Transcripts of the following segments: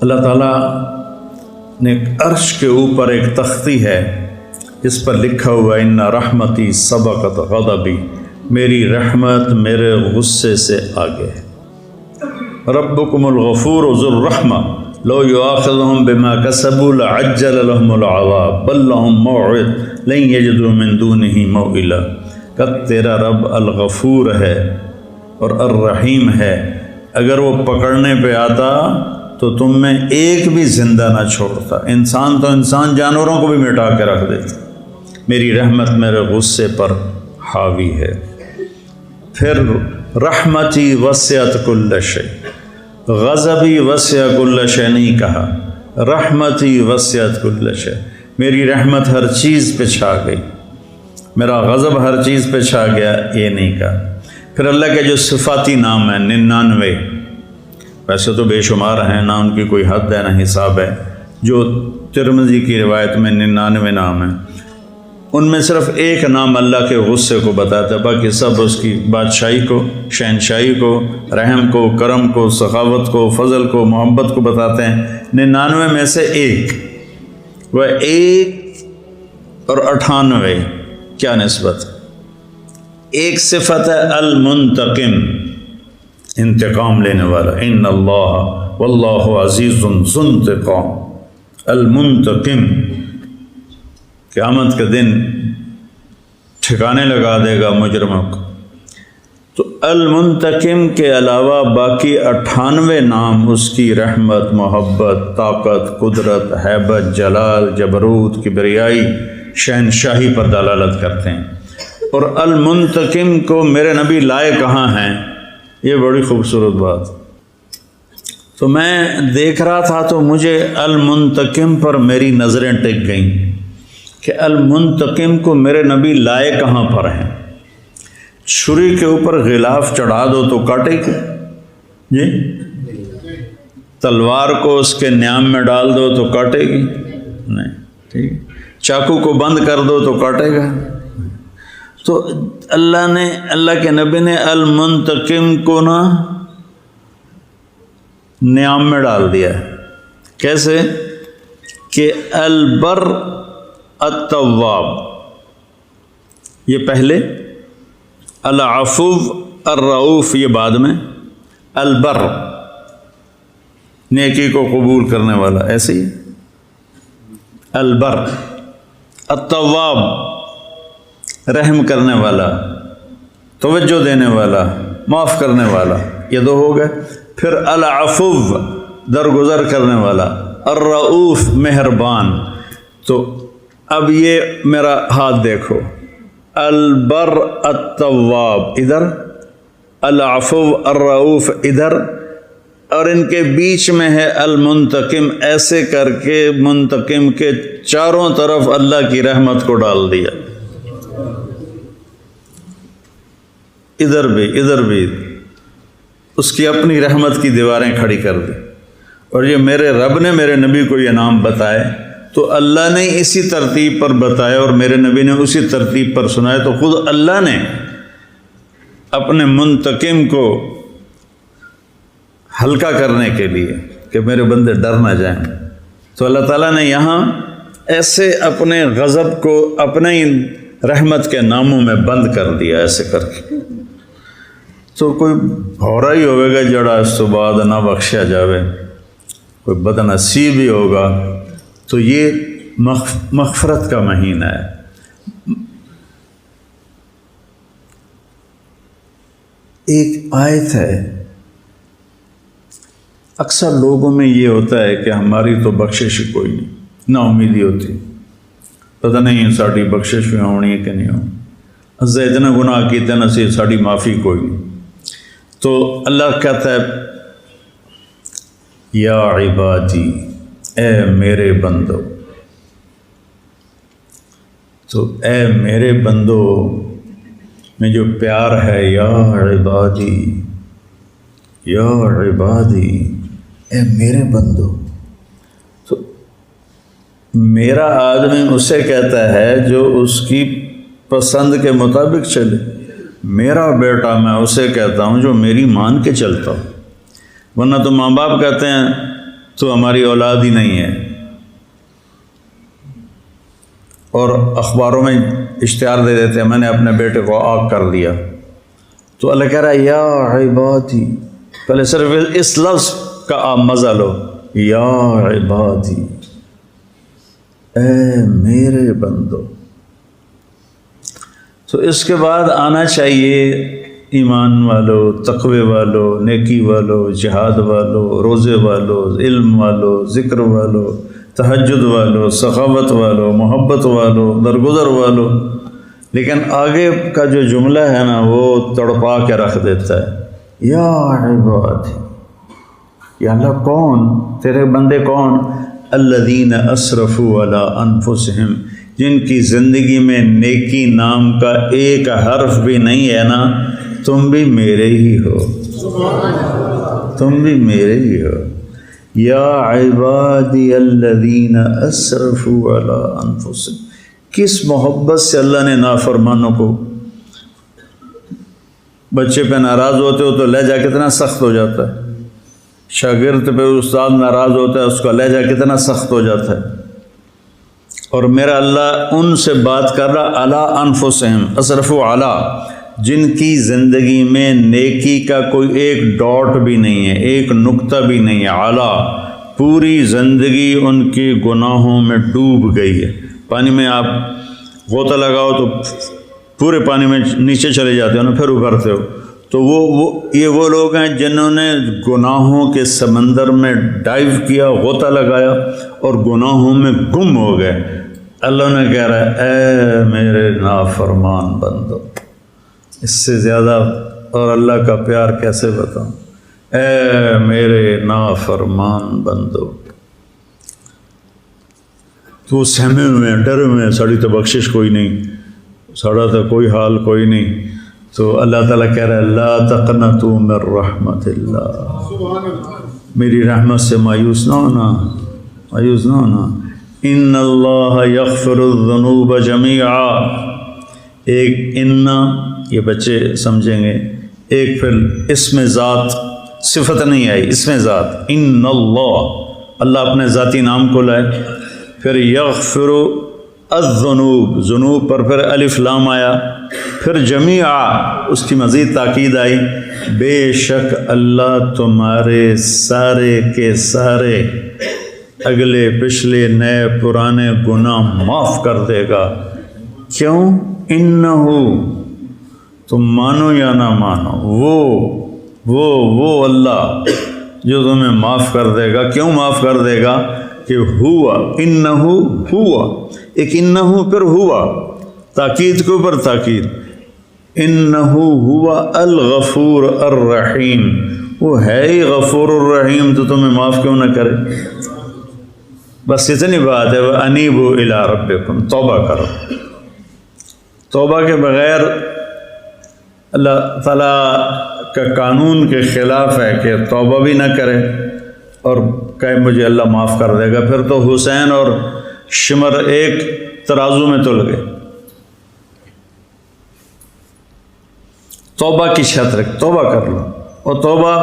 اللہ تعالیٰ نے عرش کے اوپر ایک تختی ہے، اس پر لکھا ہوا ان رحمتی سبقت غضبی، میری رحمت میرے غصے سے آگے ہے۔ ربکم الغفور ذو الرحمہ لو یؤاخذہم بما کسبوا لعجل لهم العذاب بل لهم موعد لن یجدوا من دونہ موئلا۔ کہ تیرا رب الغفور ہے اور الرحیم ہے، اگر وہ پکڑنے پہ آتا تو تم میں ایک بھی زندہ نہ چھوڑتا، انسان تو انسان، جانوروں کو بھی مٹا کے رکھ دیتا۔ میری رحمت میرے غصے پر حاوی ہے۔ پھر رحمتی وسعت کل شیء، غضبی وسع کل شیء نہیں کہا، رحمتی وسعت کل شیء، میری رحمت ہر چیز پہ چھا گئی، میرا غضب ہر چیز پہ چھا گیا، یہ نہیں کہا۔ پھر اللہ کے جو صفاتی نام ہیں 99، ویسے تو بے شمار ہیں، نہ ان کی کوئی حد ہے نہ حساب ہے، جو ترمذی کی روایت میں 99 نام ہیں، ان میں صرف ایک نام اللہ کے غصے کو بتاتا ہے، باقی سب اس کی بادشاہی کو، شہنشاہی کو، رحم کو، کرم کو، سخاوت کو، فضل کو، محبت کو بتاتے ہیں۔ 99 میں سے ایک، وہ 1 اور 98 کیا نسبت؟ ایک صفت ہے المنتقم، انتقام لینے والا، ان اللہ واللہ عزیز ذو انتقام، المنتقم، قیامت کے دن ٹھکانے لگا دے گا مجرموں کو۔ تو المنتقم کے علاوہ باقی 98 نام اس کی رحمت، محبت، طاقت، قدرت، ہیبت، جلال، جبروت، کبریائی، شہنشاہی پر دلالت کرتے ہیں۔ اور المنتقم کو میرے نبی لائے کہاں ہیں، یہ بڑی خوبصورت بات۔ تو میں دیکھ رہا تھا تو مجھے المنتقم پر میری نظریں ٹک گئیں کہ المنتقم کو میرے نبی لائے کہاں پر ہیں۔ چھری کے اوپر غلاف چڑھا دو تو کاٹے گی جی، تلوار کو اس کے نیام میں ڈال دو تو کاٹے گی نہیں، ٹھیک، چاقو کو بند کر دو تو کاٹے گا۔ تو اللہ کے نبی نے المنتقم کو نا نیام میں ڈال دیا ہے۔ کیسے کہ البر التواب، یہ پہلے، العفو الرؤوف یہ بعد میں، البر نیکی کو قبول کرنے والا، ایسے ہی البر، التواب رحم کرنے والا، توجہ دینے والا، معاف کرنے والا، یہ دو ہو گئے۔ پھر العفو درگزر کرنے والا، الرؤوف مہربان۔ تو اب یہ میرا ہاتھ دیکھو، البر التواب ادھر، العفو الرؤوف ادھر، اور ان کے بیچ میں ہے المنتقم، ایسے کر کے منتقم کے چاروں طرف اللہ کی رحمت کو ڈال دیا، ادھر بھی اس کی اپنی رحمت کی دیواریں کھڑی کر دی۔ اور یہ میرے رب نے میرے نبی کو یہ نام بتائے تو اللہ نے اسی ترتیب پر بتایا اور میرے نبی نے اسی ترتیب پر سنایا، تو خود اللہ نے اپنے منتقم کو ہلکا کرنے کے لیے کہ میرے بندے ڈر نہ جائیں، تو اللہ تعالیٰ نے یہاں ایسے اپنے غضب کو اپنے ہی رحمت کے ناموں میں بند کر دیا، ایسے کر کے۔ تو کوئی بھورا ہی ہوئے گا جڑا اس تو بعد نہ بخشیا جاوے، کوئی بد نصیب ہی ہوگا، تو یہ مغفرت کا مہینہ ہے۔ ایک آیت ہے، اکثر لوگوں میں یہ ہوتا ہے کہ ہماری تو بخشش کوئی نہیں، نا امیدی ہوتی، پتہ نہیں ساڑی بخشش بھی ہونی ہے کہ نہیں ہونی، ازا اتنا گناہ کیتے نا سی ساڑی معافی کوئی نہیں۔ تو اللہ کہتا ہے یا عبادی، اے میرے بندو، تو اے میرے بندو میں جو پیار ہے، یا عبادی، یا عبادی، اے میرے بندو۔ تو میرا آدمی اسے کہتا ہے جو اس کی پسند کے مطابق چلے، میرا بیٹا میں اسے کہتا ہوں جو میری مان کے چلتا ہوں، ورنہ تو ماں باپ کہتے ہیں تو ہماری اولاد ہی نہیں ہے، اور اخباروں میں اشتہار دے دیتے ہیں میں نے اپنے بیٹے کو آگ کر دیا، تو اللہ کہہ رہا ہے یا عبادی، پہلے صرف اس لفظ کا آپ مزہ لو، یا عبادی، اے میرے بندو۔ تو اس کے بعد آنا چاہیے ایمان والو، تقوی والو، نیکی والو، جہاد والو، روزے والو، علم والو، ذکر والو، تہجد والو، سخاوت والو، محبت والو، درگزر والو۔ لیکن آگے کا جو جملہ ہے نا وہ تڑپا کے رکھ دیتا ہے، یا عبادی، یا اللہ کون؟ تیرے بندے کون؟ الذین اسرفوا علی انفسہم، جن کی زندگی میں نیکی نام کا ایک حرف بھی نہیں ہے نا، تم بھی میرے ہی ہو، تم بھی میرے ہی ہو۔ یا عبادی الذین اسرفوا علی انفسہم، کس محبت سے اللہ نے نافرمانوں کو، بچے پہ ناراض ہوتے ہو تو لہجہ کتنا سخت ہو جاتا ہے، شاگرد پہ استاد ناراض ہوتا ہے اس کا لہجہ کتنا سخت ہو جاتا ہے، اور میرا اللہ ان سے بات کر رہا علی انفسہم، اسرفوا علی، جن کی زندگی میں نیکی کا کوئی ایک ڈاٹ بھی نہیں ہے، ایک نقطہ بھی نہیں ہے، اعلیٰ، پوری زندگی ان کے گناہوں میں ڈوب گئی ہے۔ پانی میں آپ غوطہ لگاؤ تو پورے پانی میں نیچے چلے جاتے ہو نا، پھر ابھرتے ہو، تو یہ وہ لوگ ہیں جنہوں نے گناہوں کے سمندر میں ڈائیو کیا، غوطہ لگایا اور گناہوں میں گم ہو گئے۔ اللہ نے کہہ رہا ہے اے میرے نافرمان بندو، اس سے زیادہ اور اللہ کا پیار کیسے بتاؤں، اے میرے نافرمان بندو، تو سہمے ہوئے ہیں، ڈرے ہوئے ہیں، ساڑی تو بخشش کوئی نہیں، ساڑا تو کوئی حال کوئی نہیں، تو اللہ تعالیٰ کہہ رہا ہے لا تقنطوا من رحمت اللہ، میری رحمت سے مایوس نہ ہونا، مایوس نہ ہونا۔ ان اللہ یغفر الذنوب جمیعا، ایک ان، یہ بچے سمجھیں گے، ایک پھر اسم ذات، صفت نہیں آئی، اسم ذات، ان اللہ، اللہ اپنے ذاتی نام کو لائے، پھر یغفر الذنوب، ذنوب پر پھر الف لام آیا، پھر جمیعا، اس کی مزید تاکید آئی، بے شک اللہ تمہارے سارے کے سارے اگلے پچھلے نئے پرانے گناہ معاف کر دے گا۔ کیوں؟ انہو، تم مانو یا نہ مانو، وہ اللہ جو تمہیں معاف کر دے گا۔ کیوں معاف کر دے گا؟ کہ ہوا، انہو ہوا، ایک انہو پھر ہوا، تاکید کے اوپر تاکید، انہو ہوا الغفور الرحیم، وہ ہے ہی غفور الرحیم، تو تمہیں معاف کیوں نہ کرے؟ بس اتنی بات ہے، وَأَنِيبُوا إِلَىٰ رَبِّكُمْ، توبہ کرو۔ توبہ کے بغیر اللہ تعالیٰ کا قانون کے خلاف ہے کہ توبہ بھی نہ کرے اور کہے مجھے اللہ معاف کر دے گا، پھر تو حسین اور شمر ایک ترازو میں تل گئے۔ توبہ کی شرط رکھ، توبہ کر لو، اور توبہ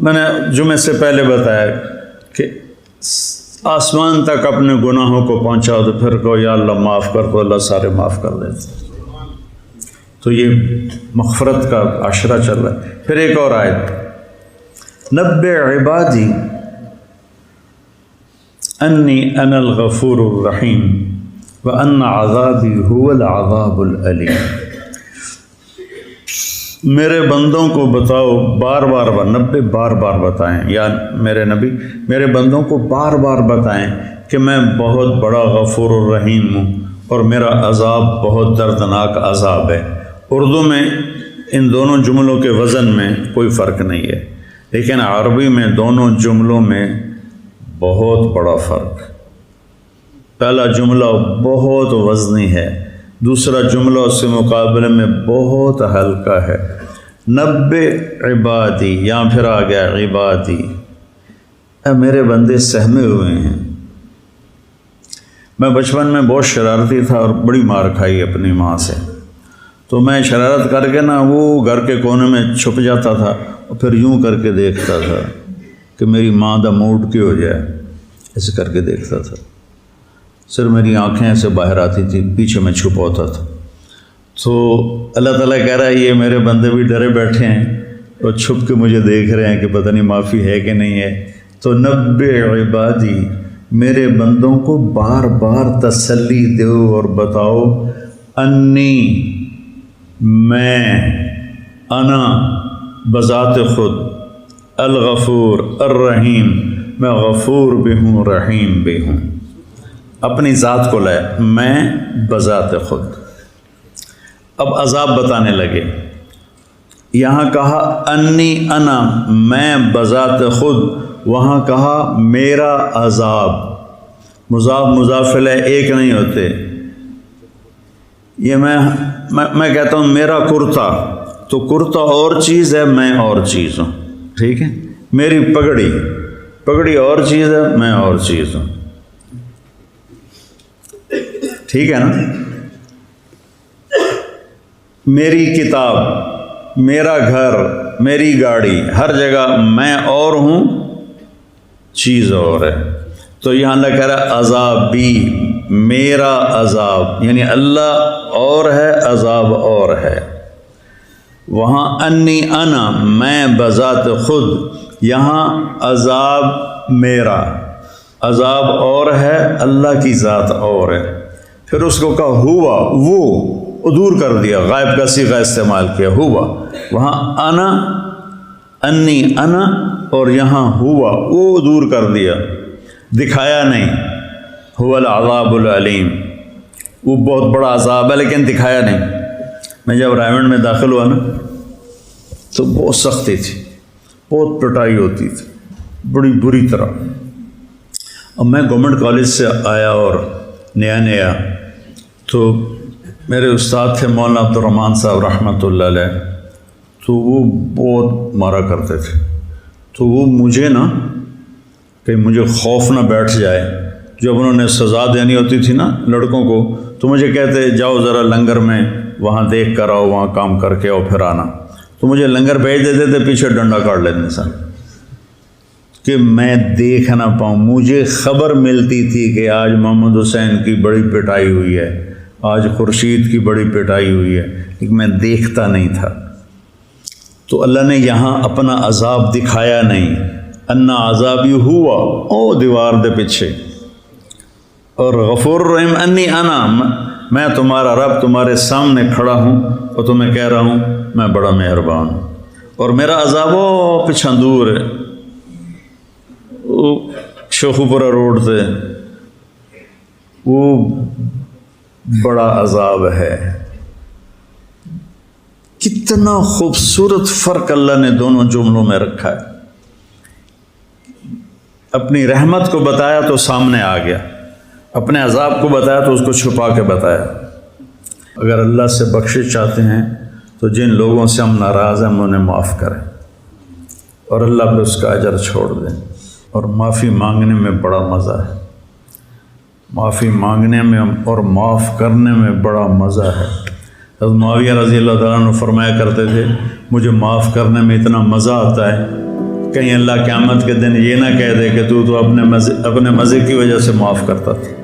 میں نے جمعے سے پہلے بتایا کہ آسمان تک اپنے گناہوں کو پہنچاؤ تو پھر کہو یا اللہ معاف کر، تو اللہ سارے معاف کر دیتے۔ تو یہ مغفرت کا عشرہ چل رہا ہے۔ پھر ایک اور آیت، نبئ عبادی انی انا الغفور الرحیم وان عذابی هو العذاب العلیم، میرے بندوں کو بتاؤ، بار بار نبئ، بار بار بتائیں، یا میرے نبی میرے بندوں کو بار بار بتائیں کہ میں بہت بڑا غفور الرحیم ہوں اور میرا عذاب بہت دردناک عذاب ہے۔ اردو میں ان دونوں جملوں کے وزن میں کوئی فرق نہیں ہے، لیکن عربی میں دونوں جملوں میں بہت بڑا فرق۔ پہلا جملہ بہت وزنی ہے، دوسرا جملہ اس کے مقابلے میں بہت ہلکا ہے۔ نبئ عبادی، یہاں پھر آ گیا عبادی، اے میرے بندے سہمے ہوئے ہیں۔ میں بچپن میں بہت شرارتی تھا اور بڑی مار کھائی اپنی ماں سے، تو میں شرارت کر کے نا وہ گھر کے کونے میں چھپ جاتا تھا اور پھر یوں کر کے دیکھتا تھا کہ میری ماں دا موڈ کی ہو جائے، ایسے کر کے دیکھتا تھا، صرف میری آنکھیں ایسے باہر آتی تھی، پیچھے میں چھپا ہوتا تھا۔ تو اللہ تعالیٰ کہہ رہا ہے یہ میرے بندے بھی ڈرے بیٹھے ہیں اور چھپ کے مجھے دیکھ رہے ہیں کہ پتہ نہیں معافی ہے کہ نہیں ہے۔ تو نبئ عبادی، میرے بندوں کو بار بار تسلی دو اور بتاؤ، انی، میں، انا بذات خود، الغفور الرحیم، میں غفور بھی ہوں رحیم بھی ہوں، اپنی ذات کو لائے، میں بذات خود۔ اب عذاب بتانے لگے، یہاں کہا انی انا، میں بذات خود، وہاں کہا میرا عذاب۔ مضاف مضاف الیہ ایک نہیں ہوتے، یہ میں کہتا ہوں میرا کرتا، تو کرتا اور چیز ہے، میں اور چیز ہوں، ٹھیک ہے؟ میری پگڑی اور چیز ہے، میں اور چیز ہوں، ٹھیک ہے نا؟ میری کتاب، میرا گھر، میری گاڑی، ہر جگہ میں اور ہوں، چیز اور ہے۔ تو یہاں اللہ کہہ رہا ہے عذابی، میرا عذاب، یعنی اللہ اور ہے، عذاب اور ہے۔ وہاں انی انا، میں بذات خود، یہاں عذاب میرا، عذاب اور ہے، اللہ کی ذات اور ہے۔ پھر اس کو کہا ہوا، وہ دور کر دیا، غائب کا صیغہ استعمال کیا، ہوا۔ وہاں انا، انی انا، اور یہاں ہوا، وہ دور کر دیا، دکھایا نہیں۔ هو العذاب العلیم، وہ بہت بڑا عذاب ہے لیکن دکھایا نہیں۔ میں جب رائمنڈ میں داخل ہوا نا تو بہت سختی تھی، بہت پٹائی ہوتی تھی، بڑی بری طرح۔ اب میں گورنمنٹ کالج سے آیا اور نیا تو میرے استاد تھے مولانا عبد الرحمن صاحب رحمۃ اللہ علیہ، تو وہ بہت مارا کرتے تھے۔ تو وہ مجھے نا کہ مجھے خوف نہ بیٹھ جائے، جب انہوں نے سزا دینی ہوتی تھی نا لڑکوں کو تو مجھے کہتے جاؤ ذرا لنگر میں وہاں دیکھ کر آؤ، وہاں کام کر کے آؤ پھر آنا۔ تو مجھے لنگر بھیج دیتے تھے، پیچھے ڈنڈا کاٹ لیتے سن کہ میں دیکھ نہ پاؤں۔ مجھے خبر ملتی تھی کہ آج محمد حسین کی بڑی پٹائی ہوئی ہے، آج خورشید کی بڑی پٹائی ہوئی ہے، لیکن میں دیکھتا نہیں تھا۔ تو اللہ نے یہاں اپنا عذاب دکھایا نہیں، انا عذابی ہوا، او دیوار دے پیچھے، اور غفور الرحیم انی انا، میں تمہارا رب تمہارے سامنے کھڑا ہوں اور تمہیں کہہ رہا ہوں میں بڑا مہربان ہوں، اور میرا عذاب وہ پیچھے دور ہے، وہ شوخوپورہ روڈ سے، وہ بڑا عذاب ہے۔ کتنا خوبصورت فرق اللہ نے دونوں جملوں میں رکھا ہے۔ اپنی رحمت کو بتایا تو سامنے آ گیا، اپنے عذاب کو بتایا تو اس کو چھپا کے بتایا۔ اگر اللہ سے بخشش چاہتے ہیں تو جن لوگوں سے ہم ناراض ہیں ہم انہیں معاف کریں، اور اللہ پہ اس کا اجر چھوڑ دیں۔ اور معافی مانگنے میں بڑا مزہ ہے، معافی مانگنے میں اور معاف کرنے میں بڑا مزہ ہے۔ حضرت معاویہ رضی اللہ تعالیٰ عنہ فرمایا کرتے تھے مجھے معاف کرنے میں اتنا مزہ آتا ہے، کہیں اللہ قیامت کے دن یہ نہ کہہ دے کہ تو اپنے مزے کی وجہ سے معاف کرتا تھا۔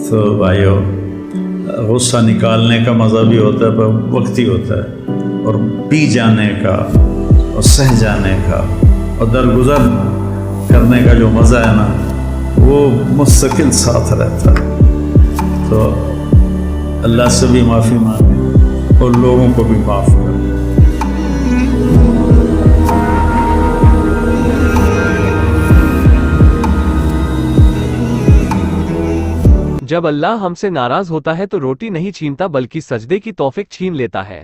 تو بھائیو، غصہ نکالنے کا مزہ بھی ہوتا ہے پر وقتی ہوتا ہے، اور پی جانے کا اور سہ جانے کا اور درگزر کرنے کا جو مزہ ہے نا وہ مستقل ساتھ رہتا ہے۔ تو اللہ سے بھی معافی مانگیں اور لوگوں کو بھی معاف کریں۔ جب اللہ ہم سے ناراض ہوتا ہے تو روٹی نہیں چھینتا بلکہ سجدے کی توفیق چھین لیتا ہے۔